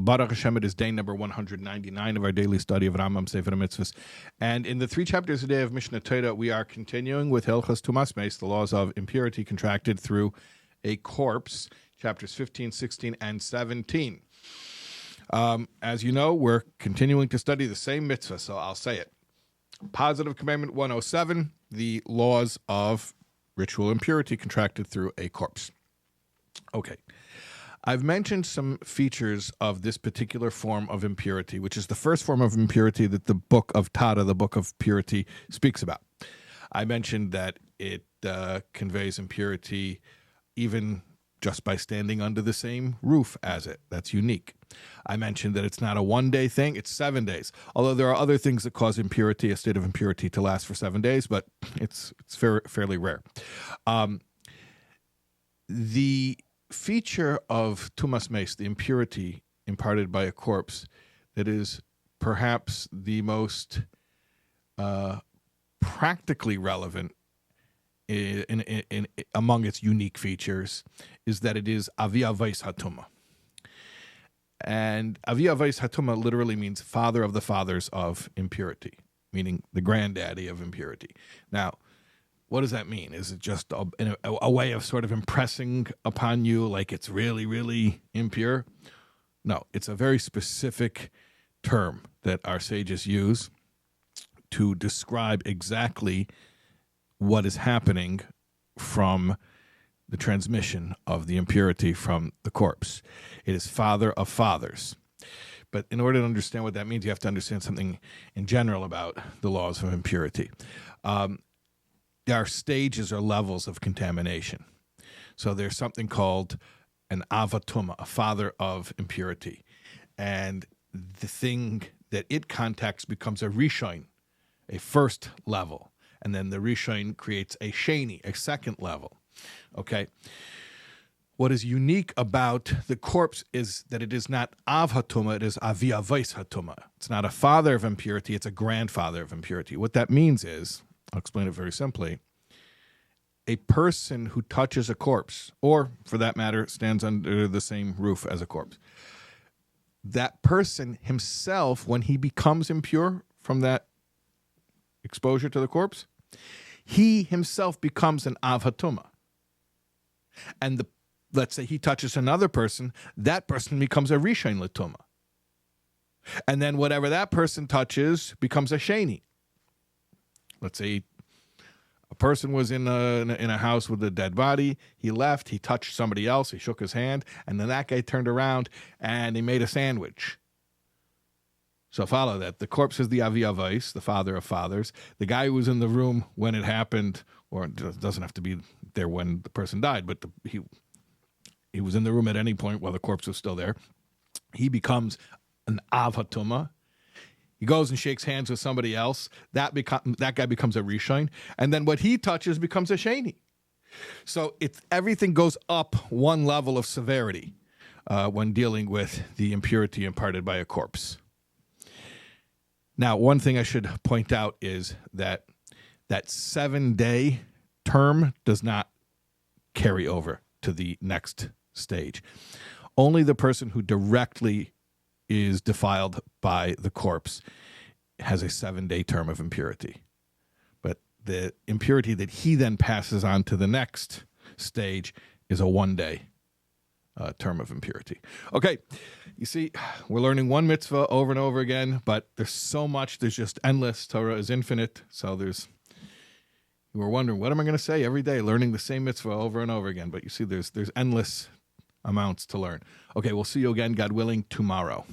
Baruch Hashem, it is day number 199 of our daily study of Rambam, Sefer, HaMitzvos. And in the 3 chapters a day of Mishnah Torah, we are continuing with Hilchos Tumas Meis, the laws of impurity contracted through a corpse, chapters 15, 16, and 17. As you know, we're continuing to study the same mitzvah, so I'll say it. Positive Commandment 107, the laws of ritual impurity contracted through a corpse. Okay. I've mentioned some features of this particular form of impurity, which is the first form of impurity that the book of Tara, the book of purity, speaks about. I mentioned that it conveys impurity even just by standing under the same roof as it. That's unique. I mentioned that it's not a one-day thing, it's 7 days. Although there are other things that cause impurity, a state of impurity, to last for 7 days, but it's fairly rare. The feature of Tumas Meis, the impurity imparted by a corpse, that is perhaps the most practically relevant in among its unique features, is that it is Avi Avos Hatuma. And Avi Avos Hatuma literally means father of the fathers of impurity, meaning the granddaddy of impurity. Now, what does that mean? Is it just a way of sort of impressing upon you like it's really, really impure? No, it's a very specific term that our sages use to describe exactly what is happening from the transmission of the impurity from the corpse. It is father of fathers. But in order to understand what that means, you have to understand something in general about the laws of impurity. There are stages or levels of contamination. So there's something called an avatuma, a father of impurity. And the thing that it contacts becomes a rishon, a first level. And then the rishon creates a sheni, a second level. Okay? What is unique about the corpse is that it is not av hatuma, it is avi avos hatuma. It's not a father of impurity, it's a grandfather of impurity. What that means is, I'll explain it very simply, a person who touches a corpse, or for that matter, stands under the same roof as a corpse, that person himself, when he becomes impure from that exposure to the corpse, he himself becomes an av hatuma. And let's say he touches another person, that person becomes a rishon l'tuma. And then whatever that person touches becomes a sheni. Let's say a person was in a house with a dead body. He left. He touched somebody else. He shook his hand. And then that guy turned around and he made a sandwich. So follow that. The corpse is the Avi Avos, the father of fathers. The guy who was in the room when it happened, or it doesn't have to be there when the person died, but he was in the room at any point while the corpse was still there. He becomes an Av Hatuma. He goes and shakes hands with somebody else. That guy becomes a rishon, and then what he touches becomes a sheni. So everything goes up one level of severity when dealing with the impurity imparted by a corpse. Now, one thing I should point out is that 7-day term does not carry over to the next stage. Only the person who directly is defiled by the corpse has a 7-day term of impurity. But the impurity that he then passes on to the next stage is a 1-day term of impurity. Okay, you see, we're learning one mitzvah over and over again, but there's so much, there's just endless. Torah is infinite, so you were wondering, what am I going to say every day, learning the same mitzvah over and over again? But you see, there's endless amounts to learn. Okay, we'll see you again, God willing, tomorrow.